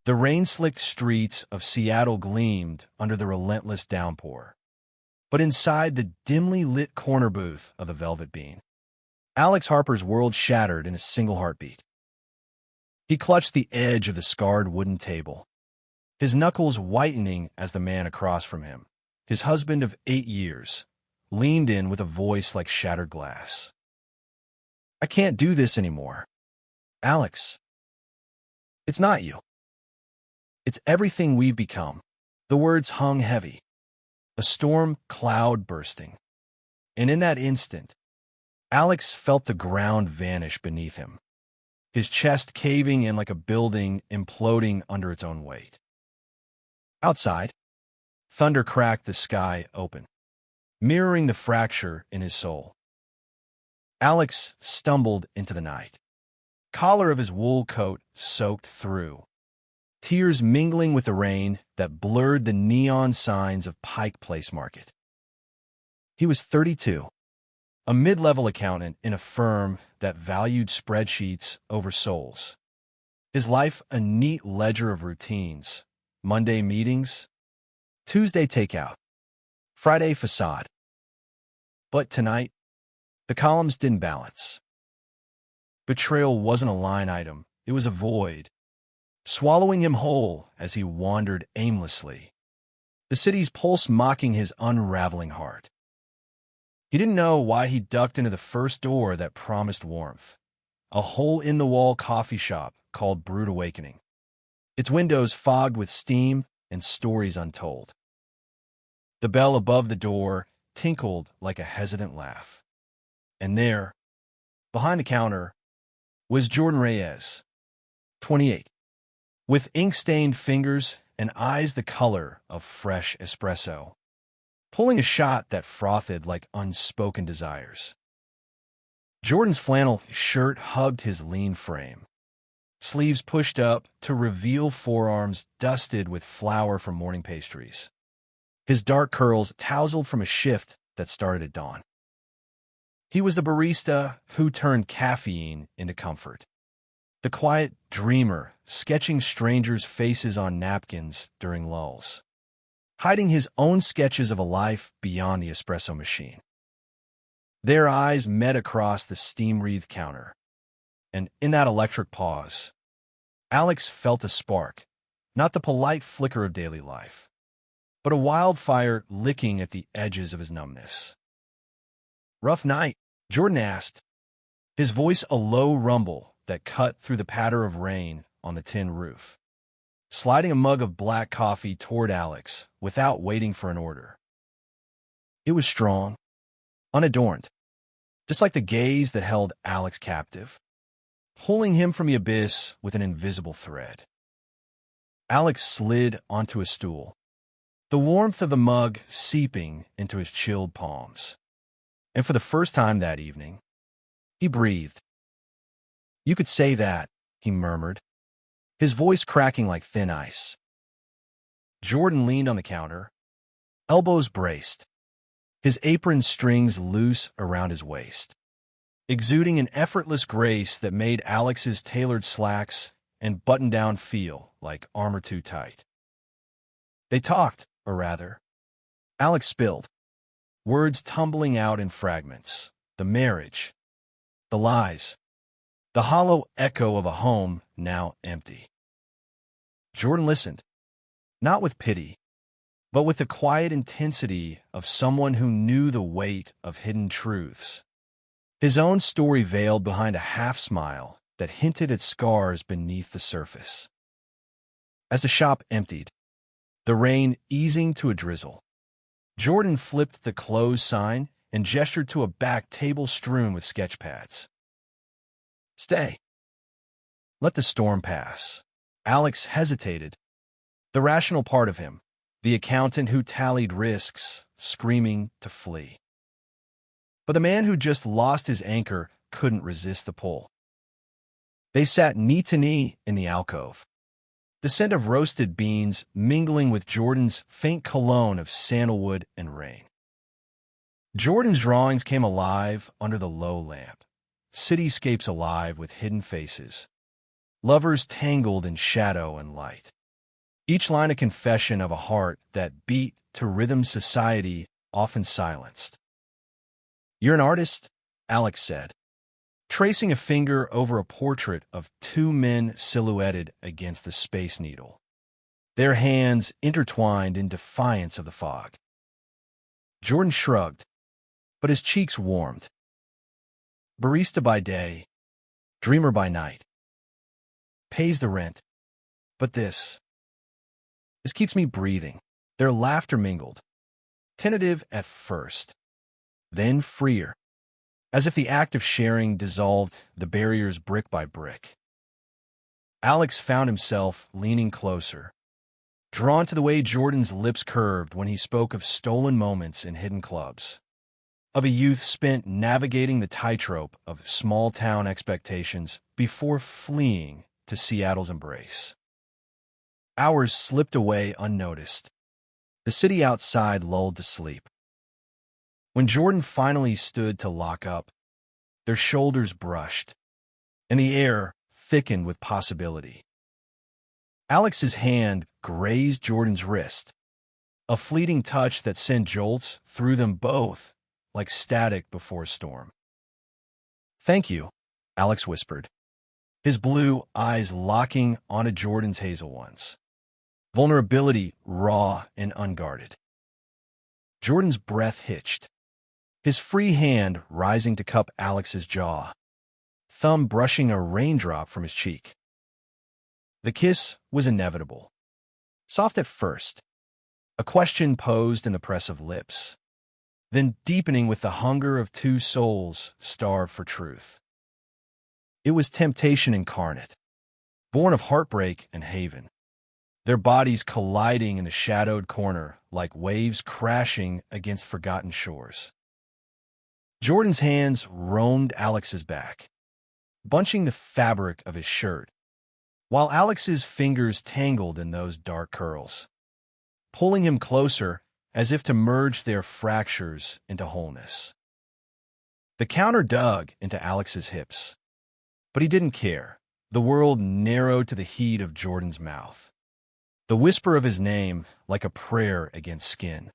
The rain-slicked streets of Seattle gleamed under the relentless downpour. But inside the dimly lit corner booth of the Velvet Bean, Alex Harper's world shattered in a single heartbeat. He clutched the edge of the scarred wooden table, his knuckles whitening as the man across from him, his husband of 8 years, leaned in with a voice like shattered glass. "I can't do this anymore. Alex, it's not you. It's everything we've become." The words hung heavy, a storm cloud bursting. And in that instant, Alex felt the ground vanish beneath him, his chest caving in like a building imploding under its own weight. Outside, thunder cracked the sky open, mirroring the fracture in his soul. Alex stumbled into the night, collar of his wool coat soaked through, tears mingling with the rain that blurred the neon signs of Pike Place Market. He was 32, a mid-level accountant in a firm that valued spreadsheets over souls. His life a neat ledger of routines: Monday meetings, Tuesday takeout, Friday facade. But tonight, the columns didn't balance. Betrayal wasn't a line item, it was a void, swallowing him whole as he wandered aimlessly, the city's pulse mocking his unraveling heart. He didn't know why he ducked into the first door that promised warmth, a hole-in-the-wall coffee shop called Brewed Awakening, its windows fogged with steam and stories untold. The bell above the door tinkled like a hesitant laugh. And there, behind the counter, was Jordan Reyes, 28, with ink-stained fingers and eyes the color of fresh espresso, pulling a shot that frothed like unspoken desires. Jordan's flannel shirt hugged his lean frame, sleeves pushed up to reveal forearms dusted with flour from morning pastries. His dark curls tousled from a shift that started at dawn. He was the barista who turned caffeine into comfort, the quiet dreamer sketching strangers' faces on napkins during lulls, hiding his own sketches of a life beyond the espresso machine. Their eyes met across the steam-wreathed counter, and in that electric pause, Alex felt a spark, not the polite flicker of daily life, but a wildfire licking at the edges of his numbness. "Rough night?" Jordan asked, his voice a low rumble that cut through the patter of rain on the tin roof, sliding a mug of black coffee toward Alex without waiting for an order. It was strong, unadorned, just like the gaze that held Alex captive, pulling him from the abyss with an invisible thread. Alex slid onto a stool, the warmth of the mug seeping into his chilled palms. And for the first time that evening, he breathed. "You could say that," he murmured, his voice cracking like thin ice. Jordan leaned on the counter, elbows braced, his apron strings loose around his waist, exuding an effortless grace that made Alex's tailored slacks and button-down feel like armor too tight. They talked, or rather, Alex spilled, words tumbling out in fragments, the marriage, the lies, the hollow echo of a home now empty. Jordan listened, not with pity, but with the quiet intensity of someone who knew the weight of hidden truths, his own story veiled behind a half-smile that hinted at scars beneath the surface. As the shop emptied, the rain easing to a drizzle, Jordan flipped the closed sign and gestured to a back table strewn with sketch pads. "Stay. Let the storm pass." Alex hesitated, the rational part of him, the accountant who tallied risks, screaming to flee. But the man who just lost his anchor couldn't resist the pull. They sat knee to knee in the alcove, the scent of roasted beans mingling with Jordan's faint cologne of sandalwood and rain. Jordan's drawings came alive under the low lamp, cityscapes alive with hidden faces, lovers tangled in shadow and light. each line a confession of a heart that beat to rhythms society often silenced. "You're an artist?" Alex said, tracing a finger over a portrait of two men silhouetted against the Space Needle, their hands intertwined in defiance of the fog. Jordan shrugged, but his cheeks warmed. "Barista by day, dreamer by night. Pays the rent. But this keeps me breathing." Their laughter mingled, tentative at first, then freer, as if the act of sharing dissolved the barriers brick by brick. Alex found himself leaning closer, drawn to the way Jordan's lips curved when he spoke of stolen moments in hidden clubs, of a youth spent navigating the tightrope of small-town expectations before fleeing to Seattle's embrace. Hours slipped away unnoticed. The city outside lulled to sleep. When Jordan finally stood to lock up, their shoulders brushed, and the air thickened with possibility. Alex's hand grazed Jordan's wrist, a fleeting touch that sent jolts through them both like static before a storm. "Thank you," Alex whispered, his blue eyes locking onto Jordan's hazel ones. Vulnerability raw and unguarded. Jordan's breath hitched, his free hand rising to cup Alex's jaw, thumb brushing a raindrop from his cheek. The kiss was inevitable. Soft at first, a question posed in the press of lips, then deepening with the hunger of two souls starved for truth. It was temptation incarnate, born of heartbreak and haven, their bodies colliding in the shadowed corner like waves crashing against forgotten shores. Jordan's hands roamed Alex's back, bunching the fabric of his shirt, while Alex's fingers tangled in those dark curls, pulling him closer as if to merge their fractures into wholeness. The counter dug into Alex's hips, but he didn't care. The world narrowed to the heat of Jordan's mouth, the whisper of his name like a prayer against skin.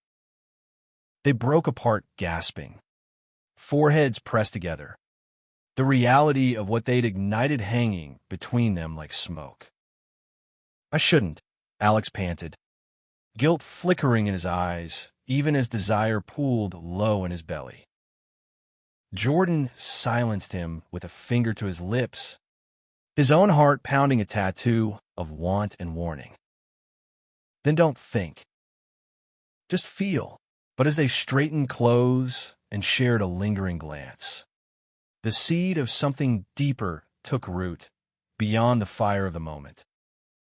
They broke apart gasping, foreheads pressed together, the reality of what they'd ignited hanging between them like smoke. "I shouldn't," Alex panted, guilt flickering in his eyes even as desire pooled low in his belly. Jordan silenced him with a finger to his lips, his own heart pounding a tattoo of want and warning. "Then don't think. Just feel." But as they straightened clothes and shared a lingering glance, the seed of something deeper took root beyond the fire of the moment,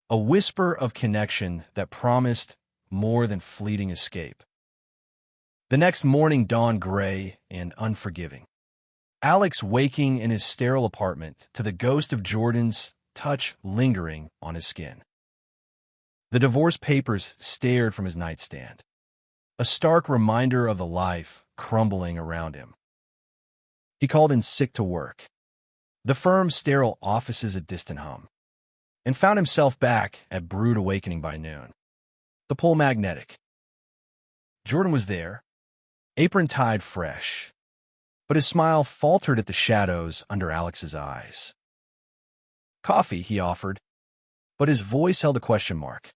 a whisper of connection that promised more than fleeting escape. The next morning dawned gray and unforgiving. Alex waking in his sterile apartment to the ghost of Jordan's touch lingering on his skin. The divorce papers stared from his nightstand, a stark reminder of the life crumbling around him. He called in sick to work, the firm's sterile offices a distant hum, and found himself back at Brood Awakening by noon. The pull magnetic. Jordan was there, apron tied fresh, but his smile faltered at the shadows under Alex's eyes. "Coffee," he offered, but his voice held a question mark.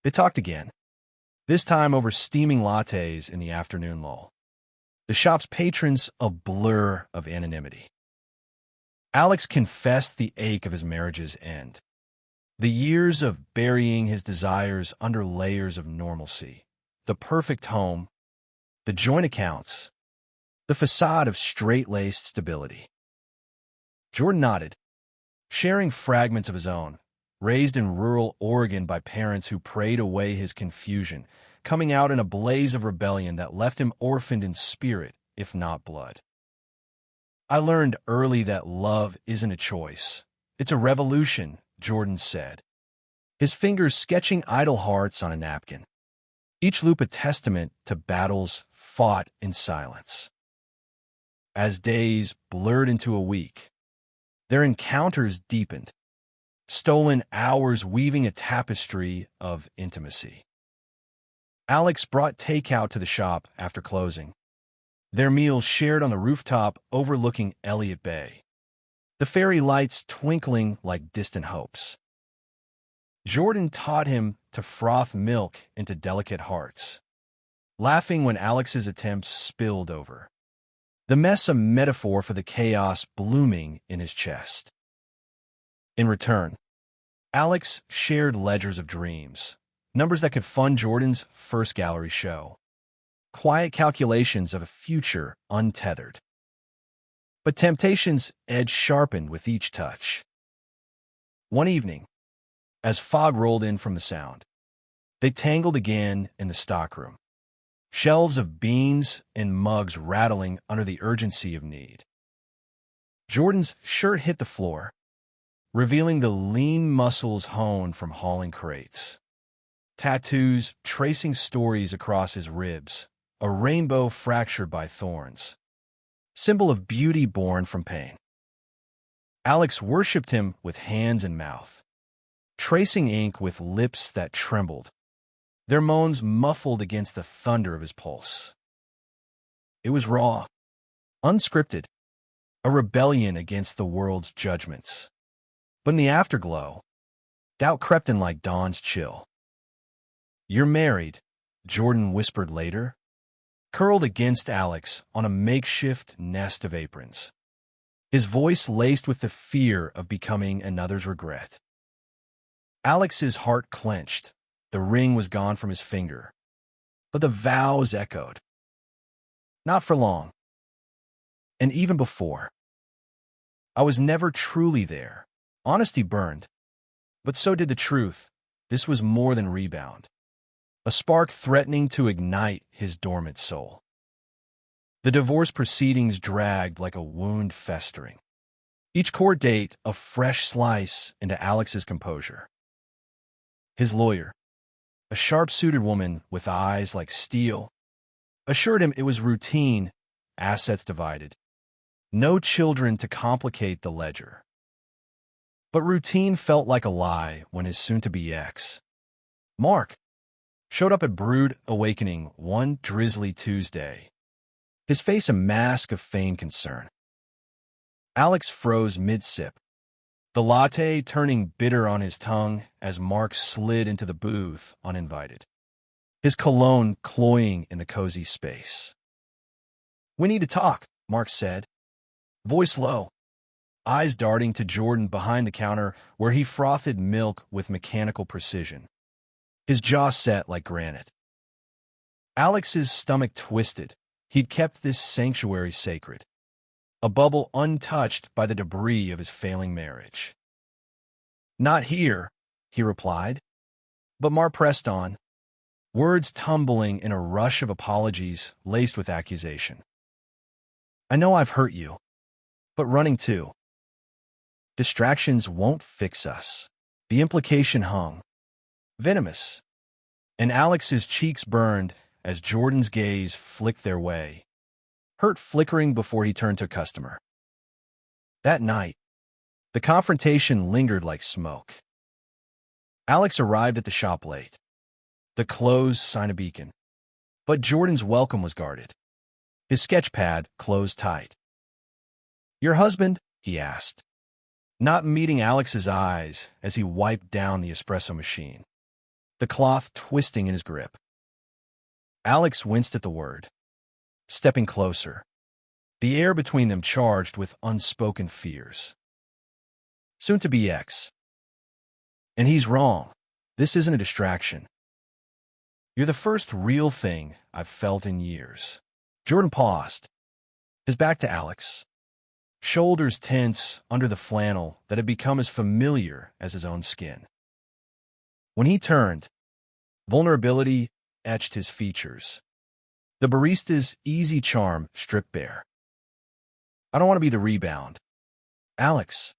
They talked again, this time over steaming lattes in the afternoon lull, the shop's patrons a blur of anonymity. Alex confessed the ache of his marriage's end, the years of burying his desires under layers of normalcy, the perfect home, the joint accounts, the facade of straight-laced stability. Jordan nodded, sharing fragments of his own, raised in rural Oregon by parents who prayed away his confusion, coming out in a blaze of rebellion that left him orphaned in spirit, if not blood. "I learned early that love isn't a choice. It's a revolution," Jordan said, his fingers sketching idle hearts on a napkin, each loop a testament to battles fought in silence. As days blurred into a week, their encounters deepened, stolen hours weaving a tapestry of intimacy. Alex brought takeout to the shop after closing, their meals shared on the rooftop overlooking Elliott Bay, the fairy lights twinkling like distant hopes. Jordan taught him to froth milk into delicate hearts, laughing when Alex's attempts spilled over, the mess a metaphor for the chaos blooming in his chest. In return, Alex shared ledgers of dreams, numbers that could fund Jordan's first gallery show, quiet calculations of a future untethered. But temptation's edge sharpened with each touch. One evening, as fog rolled in from the sound, they tangled again in the stockroom, shelves of beans and mugs rattling under the urgency of need. Jordan's shirt hit the floor, revealing the lean muscles honed from hauling crates. Tattoos tracing stories across his ribs, a rainbow fractured by thorns, symbol of beauty born from pain. Alex worshipped him with hands and mouth, tracing ink with lips that trembled, their moans muffled against the thunder of his pulse. It was raw, unscripted, a rebellion against the world's judgments. But in the afterglow, doubt crept in like dawn's chill. "You're married," Jordan whispered later, curled against Alex on a makeshift nest of aprons, his voice laced with the fear of becoming another's regret. Alex's heart clenched. The ring was gone from his finger, but the vows echoed. Not for long. And even before. "I was never truly there." Honesty burned, but so did the truth. This was more than rebound, a spark threatening to ignite his dormant soul. The divorce proceedings dragged like a wound festering, each court date a fresh slice into Alex's composure. His lawyer, a sharp-suited woman with eyes like steel, assured him it was routine, assets divided, no children to complicate the ledger. But routine felt like a lie when his soon-to-be ex, Mark, showed up at Brood Awakening one drizzly Tuesday, his face a mask of feigned concern. Alex froze mid-sip, the latte turning bitter on his tongue as Mark slid into the booth uninvited, his cologne cloying in the cozy space. "We need to talk," Mark said, voice low, eyes darting to Jordan behind the counter where he frothed milk with mechanical precision, his jaw set like granite. Alex's stomach twisted. He'd kept this sanctuary sacred, a bubble untouched by the debris of his failing marriage. "Not here," he replied, but Mark pressed on, words tumbling in a rush of apologies laced with accusation. "I know I've hurt you, but running too. Distractions won't fix us." The implication hung, venomous, and Alex's cheeks burned as Jordan's gaze flicked their way, hurt flickering before he turned to customer. That night, the confrontation lingered like smoke. Alex arrived at the shop late, the closed sign a beacon, but Jordan's welcome was guarded, his sketch pad closed tight. "Your husband?" he asked, not meeting Alex's eyes as he wiped down the espresso machine, the cloth twisting in his grip. Alex winced at the word, stepping closer, the air between them charged with unspoken fears. Soon-to-be ex. "And he's wrong. This isn't a distraction. You're the first real thing I've felt in years." Jordan paused, his back to Alex, shoulders tense under the flannel that had become as familiar as his own skin. When he turned, vulnerability etched his features, the barista's easy charm stripped bare. "I don't want to be the rebound. Alex,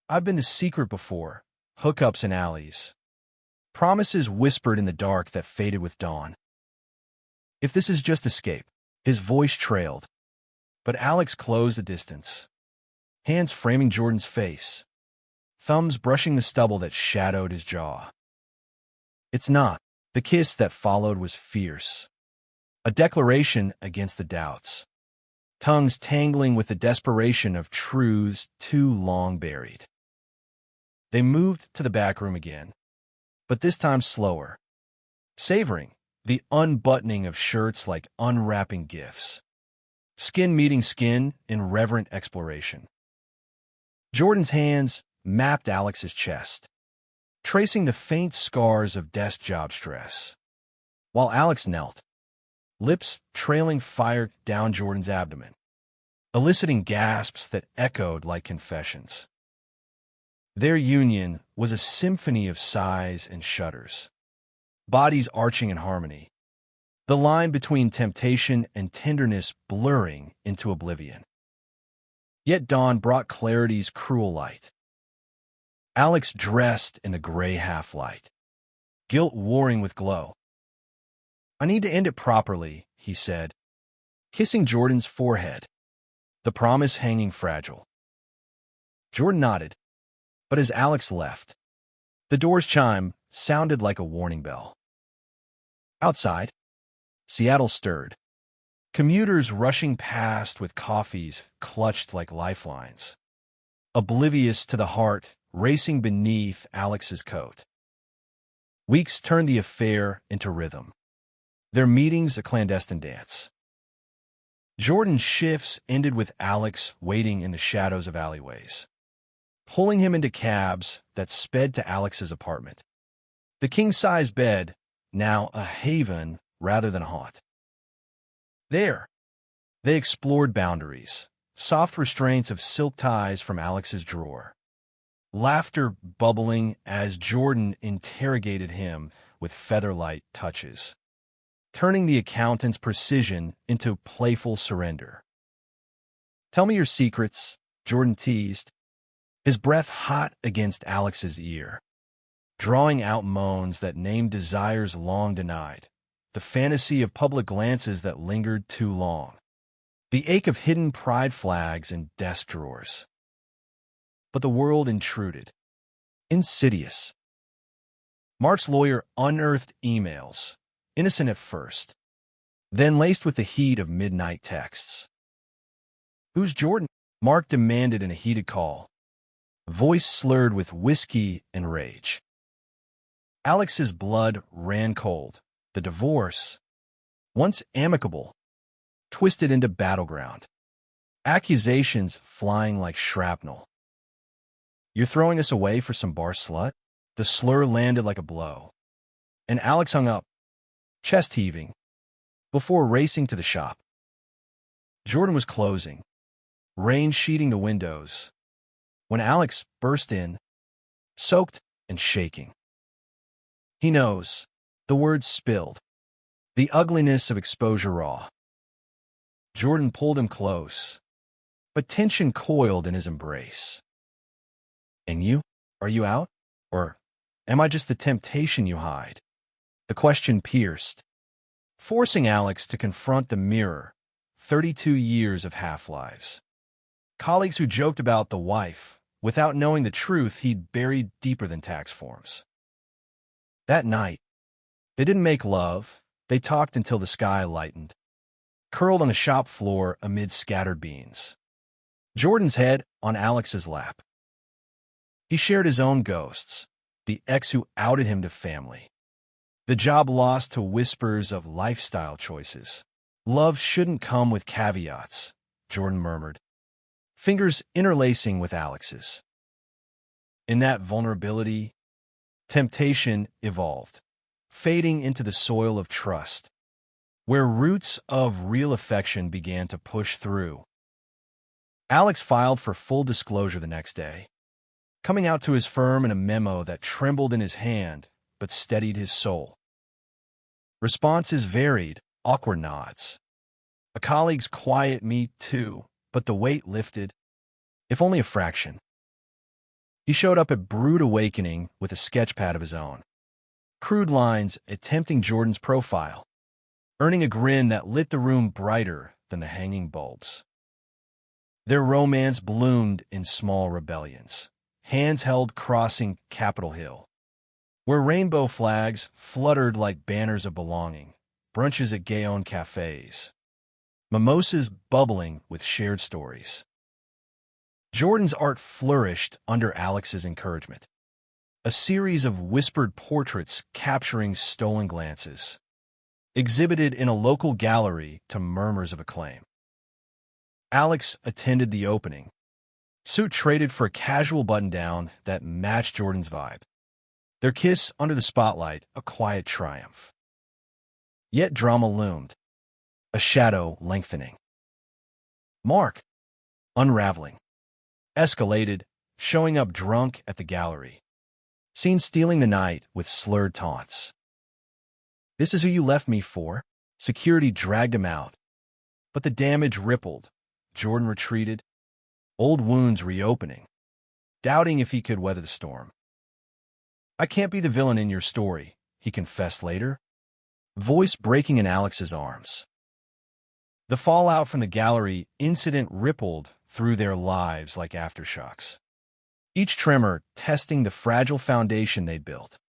I've been the secret before, hookups in alleys, promises whispered in the dark that faded with dawn. If this is just escape," his voice trailed, but Alex closed the distance, hands framing Jordan's face, thumbs brushing the stubble that shadowed his jaw. It's not. The kiss that followed was fierce. A declaration against the doubts. Tongues tangling with the desperation of truths too long buried. They moved to the back room again, but this time slower, savoring the unbuttoning of shirts like unwrapping gifts. Skin meeting skin in reverent exploration. Jordan's hands mapped Alex's chest, tracing the faint scars of desk job stress, while Alex knelt, lips trailing fire down Jordan's abdomen, eliciting gasps that echoed like confessions. Their union was a symphony of sighs and shudders, bodies arching in harmony, the line between temptation and tenderness blurring into oblivion. Yet dawn brought clarity's cruel light. Alex dressed in the gray half-light, guilt warring with glow. "I need to end it properly," he said, kissing Jordan's forehead, the promise hanging fragile. Jordan nodded, but as Alex left, the door's chime sounded like a warning bell. Outside, Seattle stirred, commuters rushing past with coffees clutched like lifelines, oblivious to the heart racing beneath Alex's coat. Weeks turned the affair into rhythm, their meetings a clandestine dance. Jordan's shifts ended with Alex waiting in the shadows of alleyways, pulling him into cabs that sped to Alex's apartment. The king-size bed, now a haven rather than a haunt. There, they explored boundaries, soft restraints of silk ties from Alex's drawer, laughter bubbling as Jordan interrogated him with featherlight touches, turning the accountant's precision into playful surrender. "Tell me your secrets," Jordan teased, his breath hot against Alex's ear, drawing out moans that named desires long denied, the fantasy of public glances that lingered too long, the ache of hidden pride flags in desk drawers. But the world intruded. Insidious. Mark's lawyer unearthed emails, innocent at first, then laced with the heat of midnight texts. "Who's Jordan?" Mark demanded in a heated call, voice slurred with whiskey and rage. Alex's blood ran cold. The divorce, once amicable, twisted into battleground, accusations flying like shrapnel. "You're throwing us away for some bar slut?" The slur landed like a blow, and Alex hung up, chest heaving, before racing to the shop. Jordan was closing, rain sheeting the windows, when Alex burst in, soaked and shaking. "He knows," the words spilled, the ugliness of exposure raw. Jordan pulled him close, but tension coiled in his embrace. "And you? Are you out? Or am I just the temptation you hide?" The question pierced, forcing Alex to confront the mirror, 32 years of half-lives. Colleagues who joked about the wife, without knowing the truth he'd buried deeper than tax forms. That night, they didn't make love, they talked until the sky lightened, curled on the shop floor amid scattered beans. Jordan's head on Alex's lap. He shared his own ghosts, the ex who outed him to family, the job lost to whispers of lifestyle choices. "Love shouldn't come with caveats," Jordan murmured, fingers interlacing with Alex's. In that vulnerability, temptation evolved, fading into the soil of trust, where roots of real affection began to push through. Alex filed for full disclosure the next day, coming out to his firm in a memo that trembled in his hand but steadied his soul. Responses varied, awkward nods. A colleague's quiet "me too," but the weight lifted, if only a fraction. He showed up at Brood Awakening with a sketchpad of his own, crude lines attempting Jordan's profile, earning a grin that lit the room brighter than the hanging bulbs. Their romance bloomed in small rebellions, hands held crossing Capitol Hill, where rainbow flags fluttered like banners of belonging, brunches at gay-owned cafes, mimosas bubbling with shared stories. Jordan's art flourished under Alex's encouragement. A series of whispered portraits capturing stolen glances, exhibited in a local gallery to murmurs of acclaim. Alex attended the opening, suit traded for a casual button-down that matched Jordan's vibe. Their kiss under the spotlight, a quiet triumph. Yet drama loomed, a shadow lengthening. Mark, unraveling, escalated, showing up drunk at the gallery, seen stealing the night with slurred taunts. "This is who you left me for." Security dragged him out, but the damage rippled. Jordan retreated, old wounds reopening, doubting if he could weather the storm. "I can't be the villain in your story," he confessed later, voice breaking in Alex's arms. The fallout from the gallery incident rippled through their lives like aftershocks, each tremor testing the fragile foundation they'd built.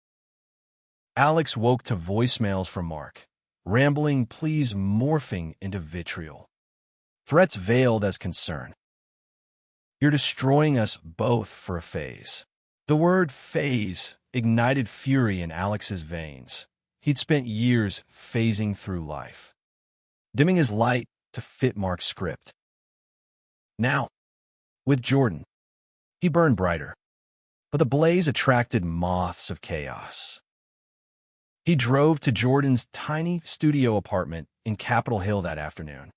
Alex woke to voicemails from Mark, rambling pleas morphing into vitriol, threats veiled as concern. "You're destroying us both for a phase." The word phase ignited fury in Alex's veins. He'd spent years phasing through life, dimming his light to fit Mark's script. Now, with Jordan, he burned brighter, but the blaze attracted moths of chaos. He drove to Jordan's tiny studio apartment in Capitol Hill that afternoon,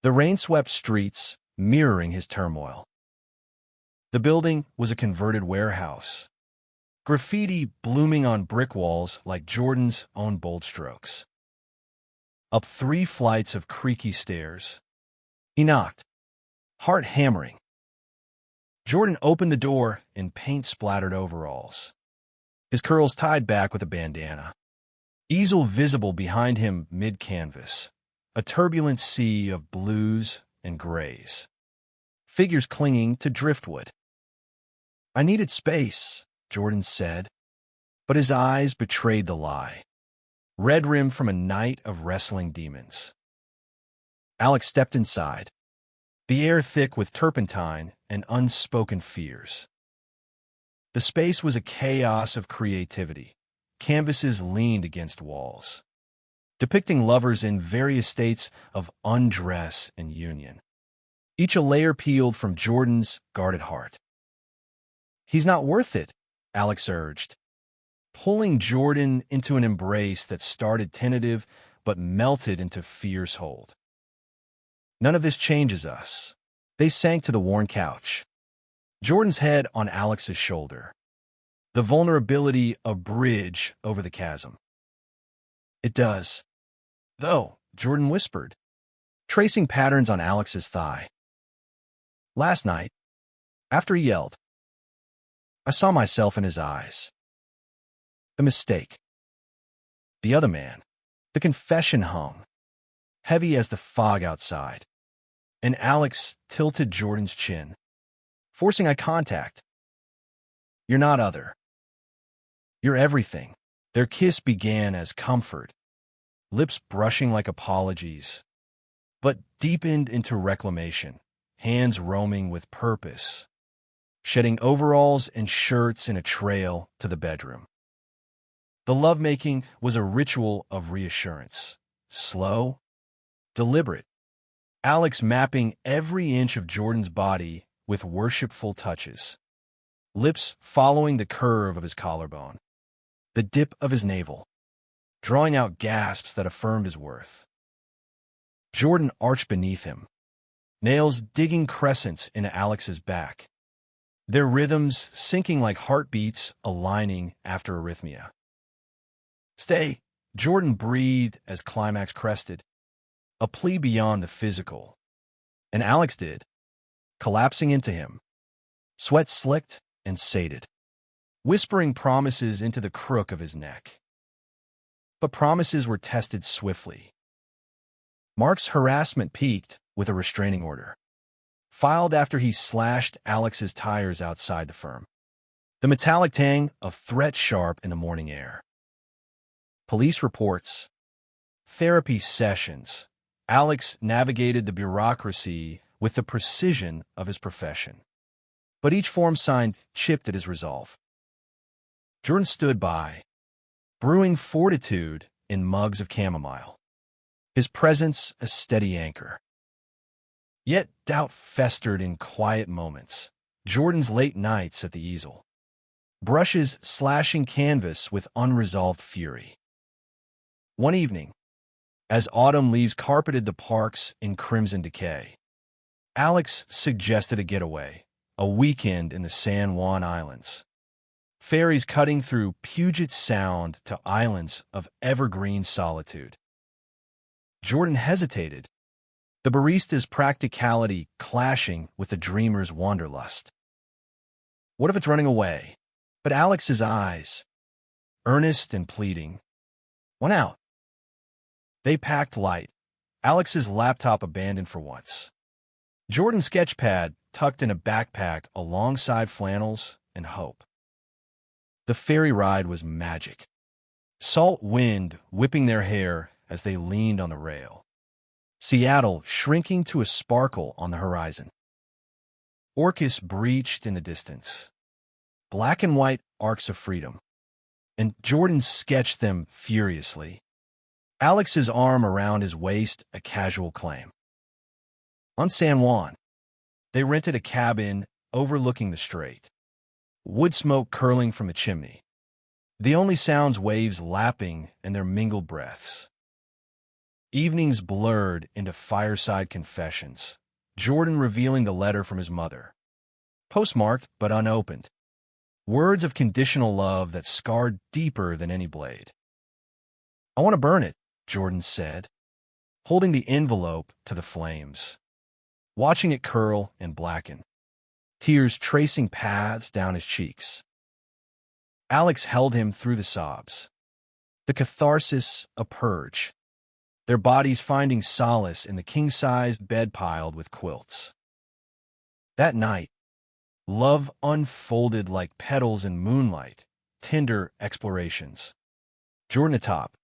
the rain-swept streets mirroring his turmoil. The building was a converted warehouse, graffiti blooming on brick walls like Jordan's own bold strokes. Up 3 flights of creaky stairs, he knocked, heart hammering. Jordan opened the door in paint-splattered overalls, his curls tied back with a bandana. Easel visible behind him mid-canvas, a turbulent sea of blues and grays, figures clinging to driftwood. "I needed space," Jordan said, but his eyes betrayed the lie, red rimmed from a night of wrestling demons. Alex stepped inside, the air thick with turpentine and unspoken fears. The space was a chaos of creativity. Canvases leaned against walls, depicting lovers in various states of undress and union, each a layer peeled from Jordan's guarded heart. "He's not worth it," Alex urged, pulling Jordan into an embrace that started tentative but melted into fierce hold. "None of this changes us." They sank to the worn couch, Jordan's head on Alex's shoulder, the vulnerability a bridge over the chasm. "It does, though," Jordan whispered, tracing patterns on Alex's thigh. "Last night, after he yelled, I saw myself in his eyes. The mistake. The other man. The confession hung, heavy as the fog outside, and Alex tilted Jordan's chin, forcing eye contact. "You're not other. You're everything." Their kiss began as comfort, lips brushing like apologies, but deepened into reclamation, hands roaming with purpose, shedding overalls and shirts in a trail to the bedroom. The lovemaking was a ritual of reassurance, slow, deliberate, Alex mapping every inch of Jordan's body with worshipful touches, lips following the curve of his collarbone, the dip of his navel, drawing out gasps that affirmed his worth. Jordan arched beneath him, nails digging crescents into Alex's back, their rhythms syncing like heartbeats aligning after arrhythmia. "Stay," Jordan breathed as climax crested, a plea beyond the physical. And Alex did, collapsing into him, sweat slicked and sated, whispering promises into the crook of his neck. But promises were tested swiftly. Mark's harassment peaked with a restraining order, filed after he slashed Alex's tires outside the firm. The metallic tang, a threat sharp in the morning air. Police reports. Therapy sessions. Alex navigated the bureaucracy with the precision of his profession. But each form signed chipped at his resolve. Jordan stood by, brewing fortitude in mugs of chamomile, his presence a steady anchor. Yet doubt festered in quiet moments. Jordan's late nights at the easel, brushes slashing canvas with unresolved fury. One evening, as autumn leaves carpeted the parks in crimson decay, Alex suggested a getaway, a weekend in the San Juan Islands. Ferries cutting through Puget Sound to islands of evergreen solitude. Jordan hesitated, the barista's practicality clashing with the dreamer's wanderlust. What if it's running away? But Alex's eyes, earnest and pleading, went out. They packed light, Alex's laptop abandoned for once. Jordan's sketchpad tucked in a backpack alongside flannels and hope. The ferry ride was magic. Salt wind whipping their hair as they leaned on the rail. Seattle shrinking to a sparkle on the horizon. Orcas breached in the distance. Black and white arcs of freedom. And Jordan sketched them furiously. Alex's arm around his waist, a casual claim. On San Juan, they rented a cabin overlooking the strait. Wood smoke curling from a chimney. The only sounds waves lapping and their mingled breaths. Evenings blurred into fireside confessions, Jordan revealing the letter from his mother. Postmarked but unopened. Words of conditional love that scarred deeper than any blade. "I want to burn it," Jordan said, holding the envelope to the flames, watching it curl and blacken, tears tracing paths down his cheeks. Alex held him through the sobs. The catharsis a purge, their bodies finding solace in the king-sized bed piled with quilts. That night, love unfolded like petals in moonlight, tender explorations. Jordan atop,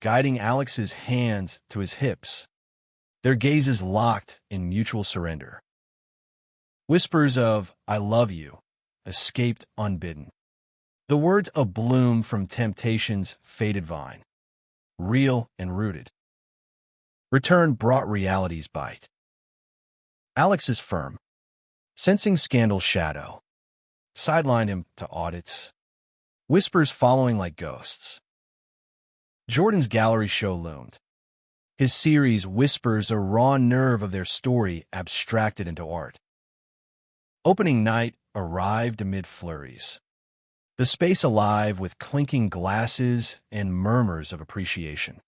guiding Alex's hands to his hips, their gazes locked in mutual surrender. Whispers of, "I love you," escaped unbidden. The words abloom from temptation's faded vine, real and rooted. Return brought reality's bite. Alex is firm, sensing scandal's shadow, sidelined him to audits, whispers following like ghosts. Jordan's gallery show loomed. His series whispers a raw nerve of their story abstracted into art. Opening night arrived amid flurries, the space alive with clinking glasses and murmurs of appreciation.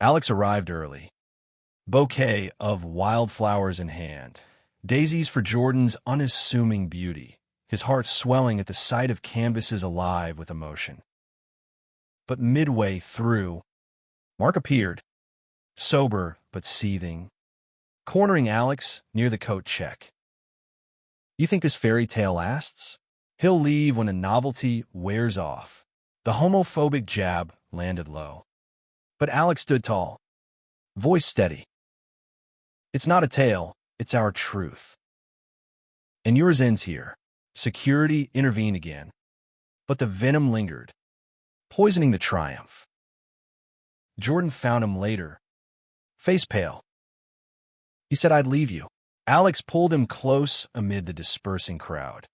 Alex arrived early, bouquet of wildflowers in hand, daisies for Jordan's unassuming beauty, his heart swelling at the sight of canvases alive with emotion. But midway through, Mark appeared, sober but seething, cornering Alex near the coat check. "You think this fairy tale lasts? He'll leave when the novelty wears off." The homophobic jab landed low. But Alex stood tall, voice steady. "It's not a tale, it's our truth. And yours ends here." Security intervened again, but the venom lingered, poisoning the triumph. Jordan found him later, face pale. He said, "I'd leave you." Alex pulled him close amid the dispersing crowd,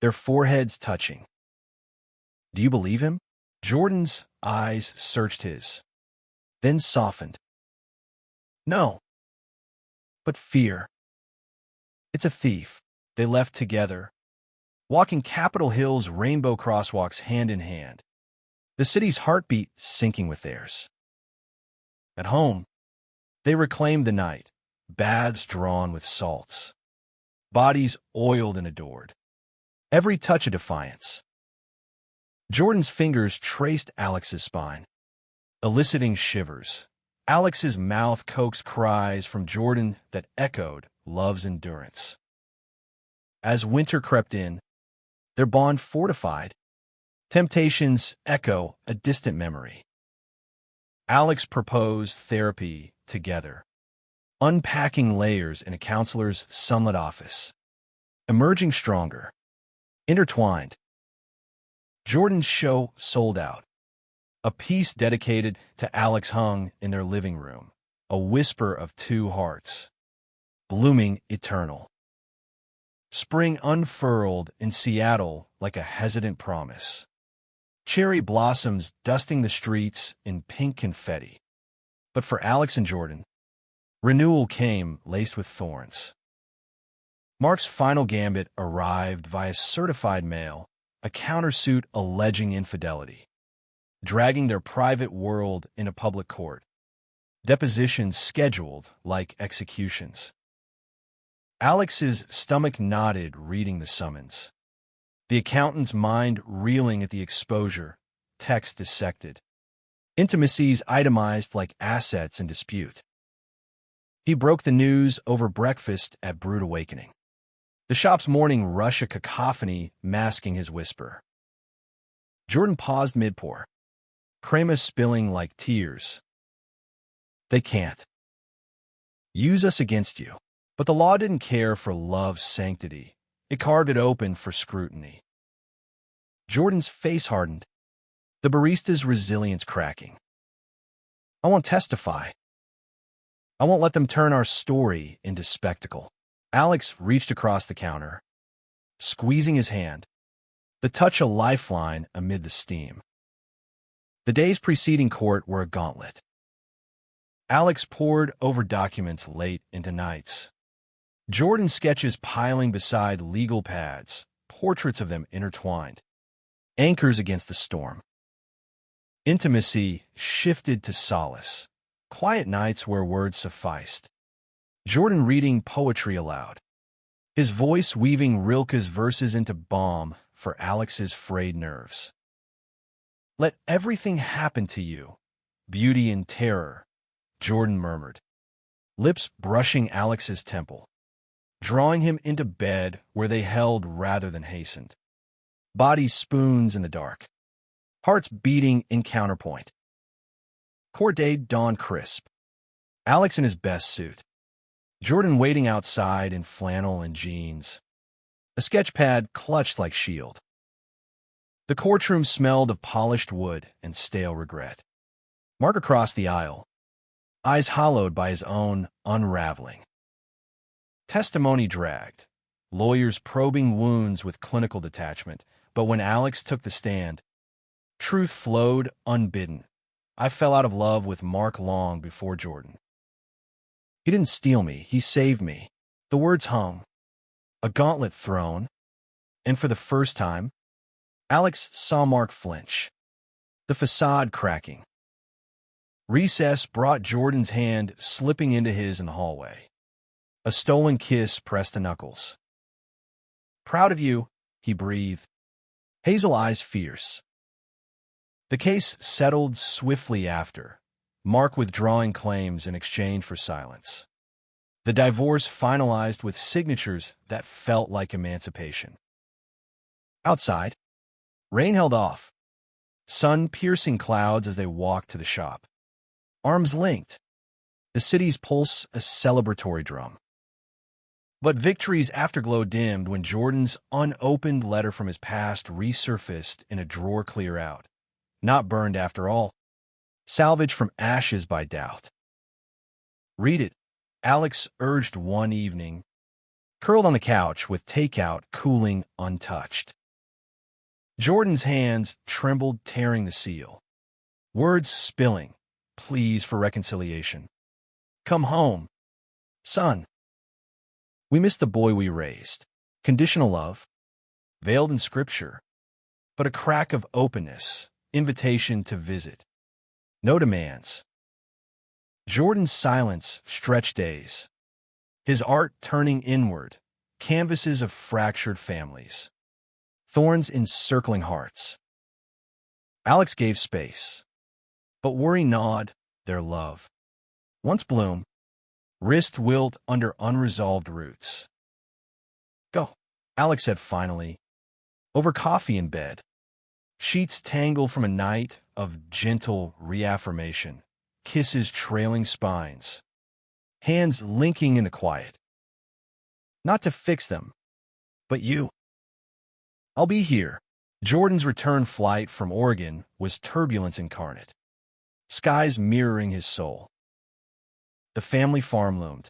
their foreheads touching. "Do you believe him?" Jordan's eyes searched his, then softened. "No. But fear. It's a thief." They left together, walking Capitol Hill's rainbow crosswalks hand in hand, the city's heartbeat syncing with theirs. At home, they reclaimed the night, baths drawn with salts, bodies oiled and adored, every touch a defiance. Jordan's fingers traced Alex's spine, eliciting shivers. Alex's mouth coaxed cries from Jordan that echoed love's endurance. As winter crept in, their bond fortified. Temptations echo a distant memory. Alex proposed therapy together, unpacking layers in a counselor's sunlit office, emerging stronger, intertwined. Jordan's show sold out. A piece dedicated to Alex hung in their living room, a whisper of two hearts, blooming eternal. Spring unfurled in Seattle like a hesitant promise. Cherry blossoms dusting the streets in pink confetti. But for Alex and Jordan, renewal came laced with thorns. Mark's final gambit arrived via certified mail, a countersuit alleging infidelity, dragging their private world into public court. Depositions scheduled like executions. Alex's stomach knotted reading the summons. The accountant's mind reeling at the exposure, text dissected. Intimacies itemized like assets in dispute. He broke the news over breakfast at Brood Awakening. The shop's morning rush a cacophony masking his whisper. Jordan paused mid-pour, crema spilling like tears. They can't use us against you. But the law didn't care for love's sanctity. It carved it open for scrutiny. Jordan's face hardened, the barista's resilience cracking. I won't testify. I won't let them turn our story into spectacle. Alex reached across the counter, squeezing his hand, the touch a lifeline amid the steam. The days preceding court were a gauntlet. Alex pored over documents late into nights. Jordan sketches piling beside legal pads, portraits of them intertwined, anchors against the storm. Intimacy shifted to solace, quiet nights where words sufficed. Jordan reading poetry aloud, his voice weaving Rilke's verses into balm for Alex's frayed nerves. Let everything happen to you, beauty and terror, Jordan murmured, lips brushing Alex's temple, drawing him into bed where they held rather than hastened. Bodies spoons in the dark, hearts beating in counterpoint. Court day dawned crisp. Alex in his best suit. Jordan waiting outside in flannel and jeans. A sketch pad clutched like shield. The courtroom smelled of polished wood and stale regret. Mark across the aisle, eyes hollowed by his own unraveling. Testimony dragged, lawyers probing wounds with clinical detachment, but when Alex took the stand, truth flowed unbidden. I fell out of love with Mark long before Jordan. He didn't steal me, he saved me. The words hung, a gauntlet thrown, and for the first time, Alex saw Mark flinch, the facade cracking. Recess brought Jordan's hand slipping into his in the hallway. A stolen kiss pressed to knuckles. Proud of you, he breathed, hazel eyes fierce. The case settled swiftly after, Mark withdrawing claims in exchange for silence. The divorce finalized with signatures that felt like emancipation. Outside, rain held off, sun-piercing clouds as they walked to the shop. Arms linked, the city's pulse a celebratory drum. But victory's afterglow dimmed when Jordan's unopened letter from his past resurfaced in a drawer clear out. Not burned after all. Salvaged from ashes by doubt. Read it, Alex urged one evening, curled on the couch with takeout cooling untouched. Jordan's hands trembled, tearing the seal. Words spilling, pleas for reconciliation. Come home, son. We miss the boy we raised. Conditional love, veiled in scripture, but a crack of openness, invitation to visit. No demands. Jordan's silence stretched days. His art turning inward, canvases of fractured families. Thorns encircling hearts. Alex gave space, but worry gnawed their love. Once bloom, wrist wilt under unresolved roots. Go, Alex said finally, Over coffee in bed, sheets tangle from a night of gentle reaffirmation, kisses trailing spines, hands linking in the quiet. Not to fix them, but you. I'll be here. Jordan's return flight from Oregon was turbulence incarnate, skies mirroring his soul. The family farm loomed,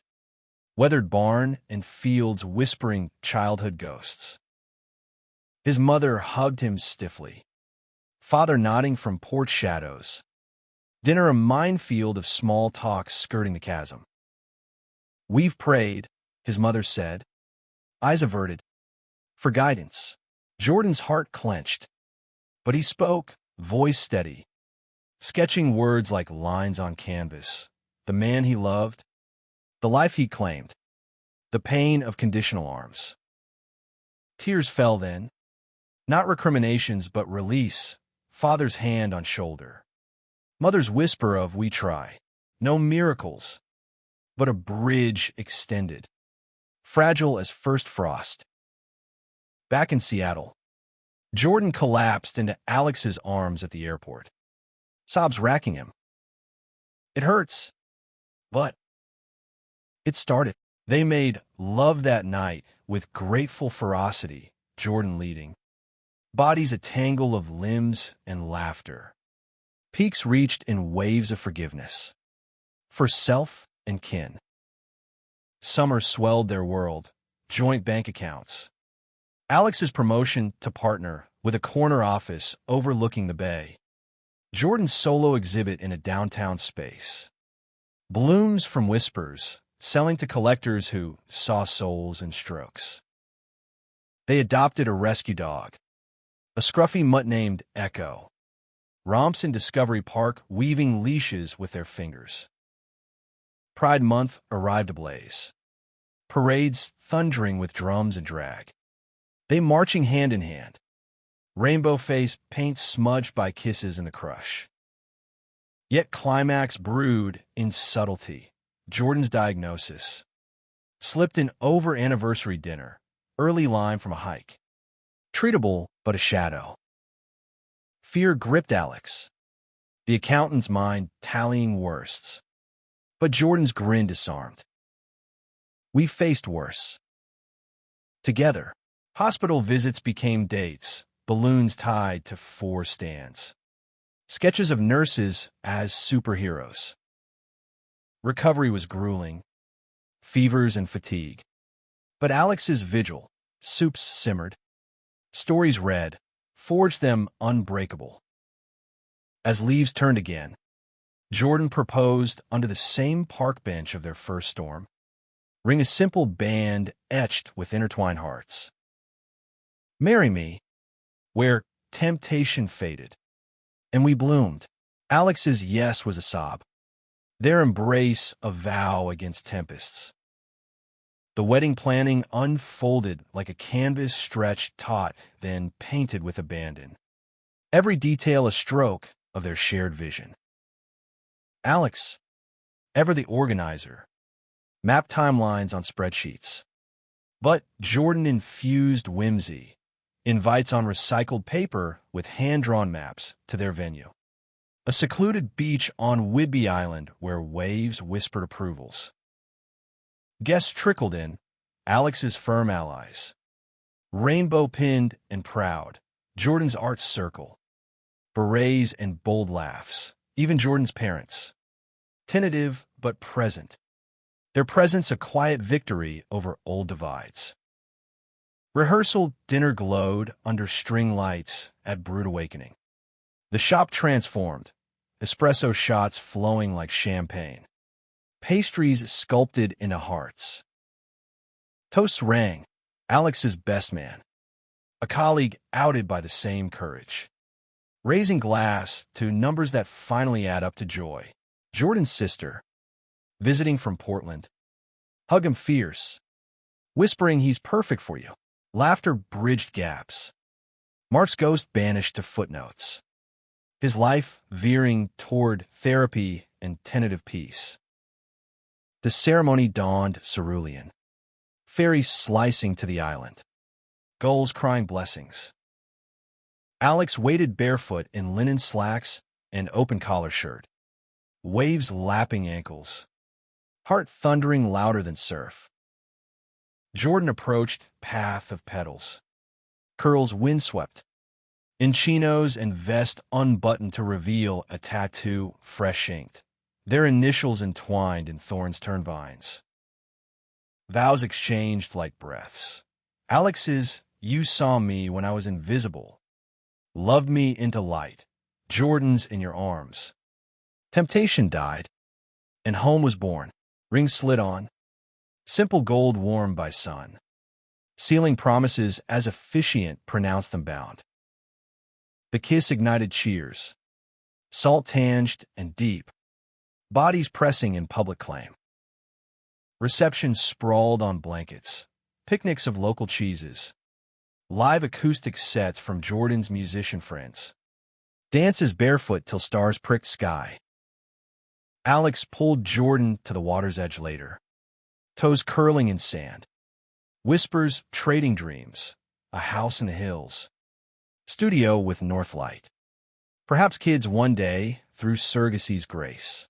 weathered barn and fields whispering childhood ghosts. His mother hugged him stiffly, father nodding from porch shadows, dinner a minefield of small talks skirting the chasm. We've prayed, his mother said, eyes averted, for guidance. Jordan's heart clenched, but he spoke, voice steady, sketching words like lines on canvas. The man he loved, the life he claimed, the pain of conditional arms. Tears fell then, not recriminations but release, father's hand on shoulder. Mother's whisper of we try, no miracles, but a bridge extended, fragile as first frost. Back in Seattle, Jordan collapsed into Alex's arms at the airport, sobs racking him. It hurts, but it started. They made love that night with grateful ferocity, Jordan leading. Bodies a tangle of limbs and laughter. Peaks reached in waves of forgiveness. For self and kin. Summer swelled their world, joint bank accounts. Alex's promotion to partner with a corner office overlooking the bay. Jordan's solo exhibit in a downtown space. Blooms from whispers, selling to collectors who saw souls in strokes. They adopted a rescue dog, a scruffy mutt named Echo. Romps in Discovery Park weaving leashes with their fingers. Pride Month arrived ablaze. Parades thundering with drums and drag. They marching hand in hand. Rainbow face paint smudged by kisses in the crush. Yet climax brewed in subtlety. Jordan's diagnosis. Slipped in over anniversary dinner. Early lime from a hike. Treatable, but a shadow. Fear gripped Alex. The accountant's mind tallying worsts. But Jordan's grin disarmed. We faced worse. Together, hospital visits became dates, balloons tied to 4 stands. Sketches of nurses as superheroes. Recovery was grueling, fevers and fatigue. But Alex's vigil, soups simmered, stories read, forged them unbreakable. As leaves turned again, Jordan proposed under the same park bench of their first storm. Ring a simple band etched with intertwined hearts. Marry me, where temptation faded. And we bloomed. Alex's yes was a sob. Their embrace a vow against tempests. The wedding planning unfolded like a canvas stretched taut, then painted with abandon. Every detail a stroke of their shared vision. Alex, ever the organizer, mapped timelines on spreadsheets. But Jordan infused whimsy, invites on recycled paper with hand-drawn maps to their venue. A secluded beach on Whidbey Island where waves whispered approvals. Guests trickled in, Alex's firm allies. Rainbow-pinned and proud, Jordan's art circle. Berets and bold laughs, even Jordan's parents. Tentative but present. Their presence a quiet victory over old divides. Rehearsal dinner glowed under string lights at Brood Awakening. The shop transformed, espresso shots flowing like champagne. Pastries sculpted into hearts. Toasts rang, Alex's best man. A colleague outed by the same courage. Raising glass to numbers that finally add up to joy. Jordan's sister, visiting from Portland. Hug him fierce, whispering he's perfect for you. Laughter bridged gaps. Mark's ghost banished to footnotes. His life veering toward therapy and tentative peace. The ceremony dawned cerulean. Ferries slicing to the island. Gulls crying blessings. Alex waded barefoot in linen slacks and open-collar shirt, waves lapping ankles, heart thundering louder than surf. Jordan approached, path of petals, curls windswept, in chinos and vest unbuttoned to reveal a tattoo fresh inked, their initials entwined in thorns turned vines. Vows exchanged like breaths. Alex's, "You saw me when I was invisible, loved me into light," Jordan's, "In your arms." Temptation died, and home was born. Rings slid on, simple gold warmed by sun. Sealing promises as officiant pronounced them bound. The kiss ignited cheers, salt-tanged and deep, bodies pressing in public claim. Receptions sprawled on blankets, picnics of local cheeses, live acoustic sets from Jordan's musician friends, dances barefoot till stars pricked sky. Alex pulled Jordan to the water's edge later, toes curling in sand, whispers trading dreams, a house in the hills, studio with north light, perhaps kids one day through surrogacy's grace.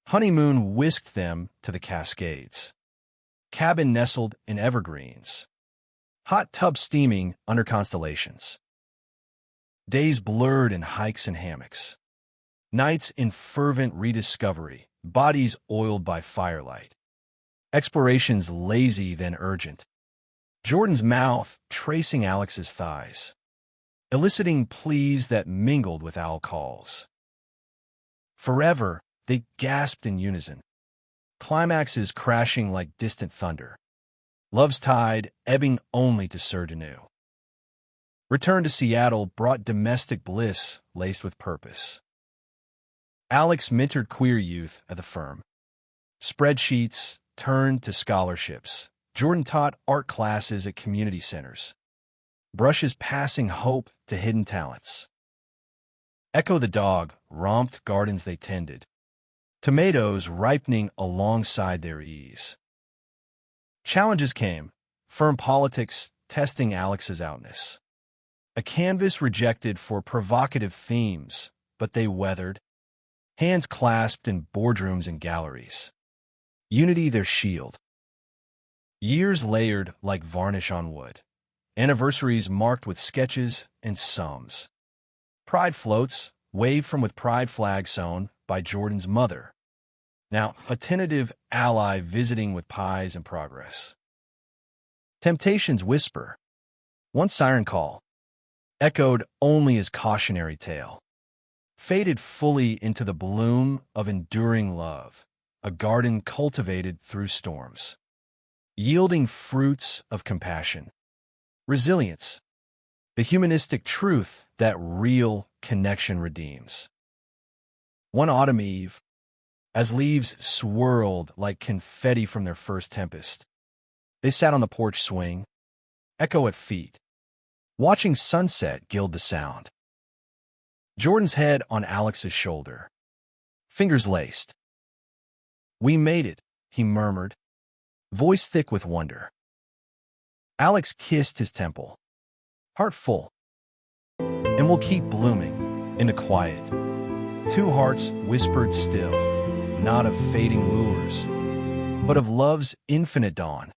Honeymoon whisked them to the Cascades, cabin nestled in evergreens, hot tub steaming under constellations. Days blurred in hikes and hammocks, nights in fervent rediscovery, bodies oiled by firelight, explorations lazy then urgent. Jordan's mouth tracing Alex's thighs, eliciting pleas that mingled with owl calls. Forever, they gasped in unison, climaxes crashing like distant thunder, love's tide ebbing only to surge anew. Return to Seattle brought domestic bliss laced with purpose. Alex mentored queer youth at the firm. Spreadsheets turned to scholarships. Jordan taught art classes at community centers, brushes passing hope to hidden talents. Echo the dog romped gardens they tended, tomatoes ripening alongside their ease. Challenges came, firm politics testing Alex's outness. A canvas rejected for provocative themes, but they weathered, hands clasped in boardrooms and galleries. Unity their shield. Years layered like varnish on wood. Anniversaries marked with sketches and sums. Pride floats, waved from with pride flag sewn by Jordan's mother. Now, a tentative ally visiting with pies and progress. Temptation's whisper. One siren call, echoed only as cautionary tale. Faded fully into the bloom of enduring love, a garden cultivated through storms. Yielding fruits of compassion. Resilience. The humanistic truth that real connection redeems. One autumn eve, as leaves swirled like confetti from their first tempest, they sat on the porch swing, echo at feet, watching sunset gild the sound. Jordan's head on Alex's shoulder, fingers laced. "We made it," he murmured, voice thick with wonder. Alex kissed his temple, heart full. "And we'll keep blooming in the quiet." Two hearts whispered still, not of fading lures, but of love's infinite dawn.